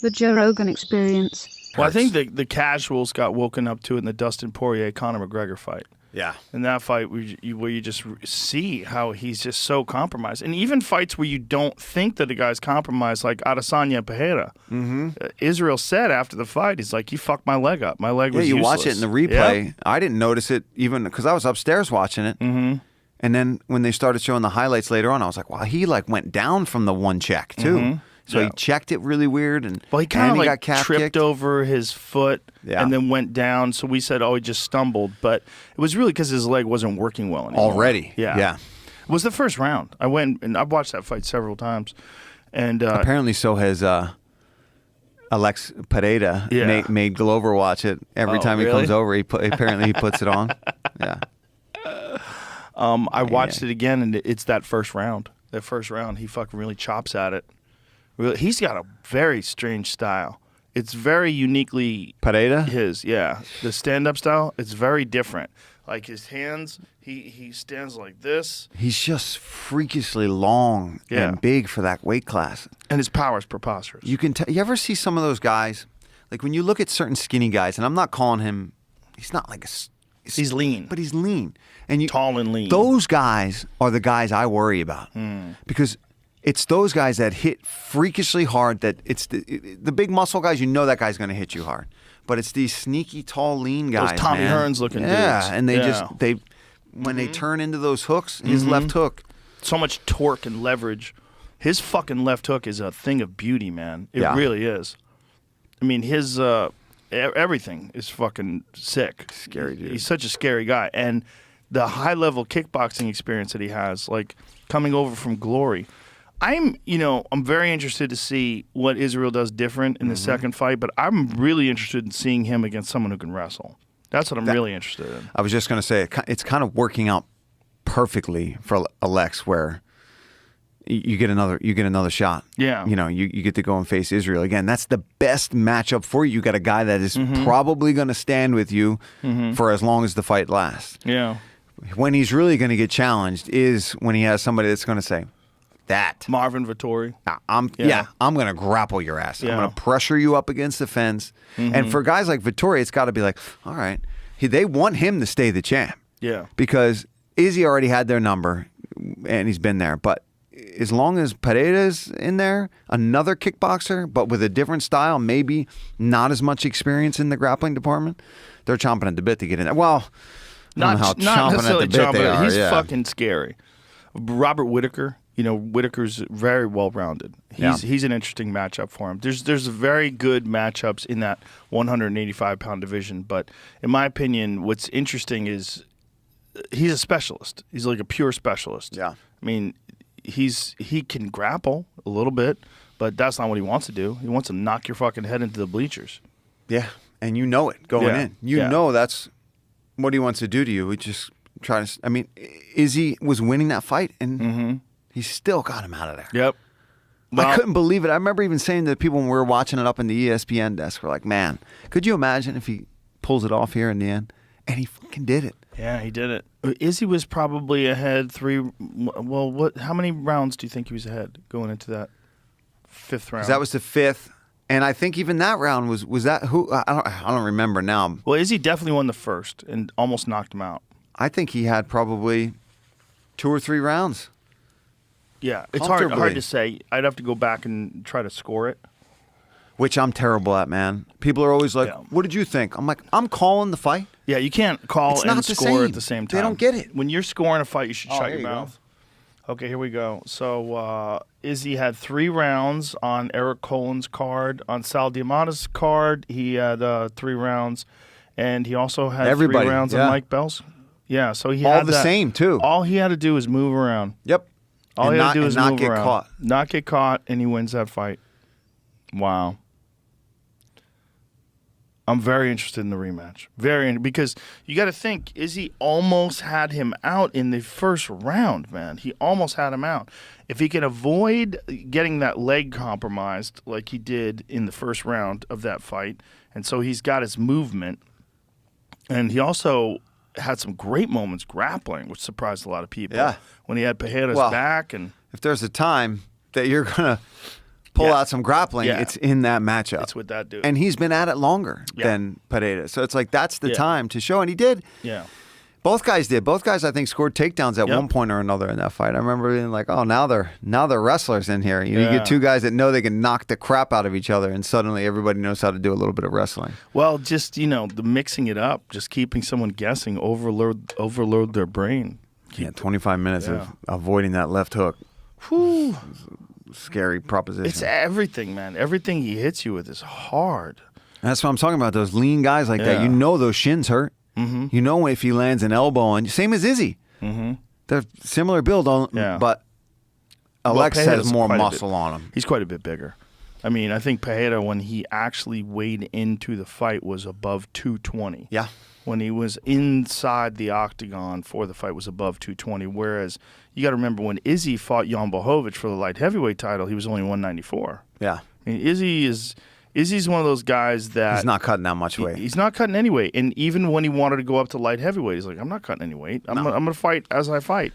The Joe Rogan Experience. Well, I think the casuals got woken up to it in the Dustin Poirier-Conor McGregor fight. Yeah. In that fight where you just see how he's just so compromised. And even fights where you don't think that the guy's compromised, like Adesanya and Pereira. Israel said after the fight, he's like, you fucked my leg up. My leg was you useless. watch it in the replay. Yep. I didn't notice it even because I was upstairs watching it. And then when they started showing the highlights later on, I was like, wow, he like went down from the one check too. So he checked it really weird. Well, he kind of like got tripped kicked over his foot and then went down. So we said, oh, he just stumbled. But it was really because his leg wasn't working well anymore. Already. Yeah. It was the first round. I went and I've watched that fight several times. And apparently so has Alex Pereira made Glover watch it every time he comes over. Apparently he puts it on. Yeah. I watched it again, and it's that first round. That first round, he fucking really chops at it. He's got a very strange style. It's very uniquely Pereira? his. Yeah, the stand-up style. It's very different. Like his hands, he stands like this. He's just freakishly long and big for that weight class. And his power is preposterous. You can you ever see some of those guys? Like when you look at certain skinny guys, and I'm not calling him. He's not like a. He's lean, but he's lean and tall and lean. Those guys are the guys I worry about because it's those guys that hit freakishly hard. That it's the big muscle guys. You know that guy's going to hit you hard, but it's these sneaky, tall, lean guys. Those Tommy Hearns looking dudes. Yeah, and they when they turn into those hooks, his left hook, so much torque and leverage. His fucking left hook is a thing of beauty, man. It really is. I mean, his everything is fucking sick. Scary dude. He's such a scary guy, and the high-level kickboxing experience that he has, like coming over from Glory. I'm very interested to see what Israel does different in the second fight, but I'm really interested in seeing him against someone who can wrestle. That's what I'm really interested in. I was just going to say, it's kind of working out perfectly for Alex, where you get another shot. Yeah. You get to go and face Israel again. That's the best matchup for you. You got a guy that is probably going to stand with you for as long as the fight lasts. Yeah. When he's really going to get challenged is when he has somebody that's going to say, that Marvin Vettori. I'm going to grapple your ass. I'm going to pressure you up against the fence. And for guys like Vettori, it's got to be like, all right, they want him to stay the champ. Yeah. Because Izzy already had their number, and he's been there. But as long as Pereira's in there, another kickboxer, but with a different style, maybe not as much experience in the grappling department, they're chomping at the bit to get in there. Well, not necessarily chomping at the bit. He's fucking scary. Robert Whitaker. Whitaker's very well-rounded. He's an interesting matchup for him. There's very good matchups in that 185-pound division, but in my opinion, what's interesting is he's a specialist. He's like a pure specialist. Yeah. I mean, he can grapple a little bit, but that's not what he wants to do. He wants to knock your fucking head into the bleachers. Yeah, and you know it going in. You know that's what he wants to do to you. We just try to. I mean, Izzy was winning that fight, and he still got him out of there. Yep. Well, I couldn't believe it. I remember even saying to people when we were watching it up in the ESPN desk, we're like, man, could you imagine if he pulls it off here in the end? And he fucking did it. Yeah, he did it. Izzy was probably ahead how many rounds do you think he was ahead going into that fifth round? That was the fifth. And I think even that round was that who? I don't remember now. Well, Izzy definitely won the first and almost knocked him out. I think he had probably 2 or 3 rounds. Yeah, it's hard to say. I'd have to go back and try to score it. Which I'm terrible at, man. People are always like, what did you think? I'm like, I'm calling the fight. Yeah, you can't call and score at the same time. They don't get it. When you're scoring a fight, you should shut your mouth. Okay, here we go. So Izzy had 3 rounds on Eric Colin's card. On Sal Diamata's card, he had 3 rounds. And he also had 3 rounds on Mike Bell's. Yeah, so he had all the same, too. All he had to do is move around. Yep. All he had to do is not move get around. caught. Not get caught, and he wins that fight. Wow. I'm very interested in the rematch. Because you got to think, Izzy almost had him out in the first round, man. He almost had him out. If he can avoid getting that leg compromised like he did in the first round of that fight, and so he's got his movement, and he also had some great moments grappling, which surprised a lot of people. Yeah. When he had Pereira's back. And if there's a time that you're going to pull out some grappling, Yeah. it's in that matchup. It's with that dude. And he's been at it longer than Pereira. So it's like that's the time to show. And he did. Yeah. Both guys did. Both guys, I think, scored takedowns at one point or another in that fight. I remember being like, oh, now they're wrestlers in here. You get two guys that know they can knock the crap out of each other, and suddenly everybody knows how to do a little bit of wrestling. Well, just, the mixing it up, just keeping someone guessing, overload their brain. 25 minutes of avoiding that left hook. Whew. Scary proposition. It's everything, man. Everything he hits you with is hard. That's what I'm talking about. Those lean guys like that. You know those shins hurt. Mm-hmm. You know if he lands an elbow on you. Same as Izzy. Mm-hmm. They're similar build, but Alex has more muscle on him. He's quite a bit bigger. I mean, I think Pereira, when he actually weighed into the fight, was above 220. Yeah. When he was inside the octagon for the fight, was above 220. Whereas you got to remember when Izzy fought Jan Blachowicz for the light heavyweight title, he was only 194. Yeah. I mean, Izzy's one of those guys that... He's not cutting that much weight. He's not cutting any weight. And even when he wanted to go up to light heavyweight, he's like, I'm not cutting any weight. I'm going to fight as I fight.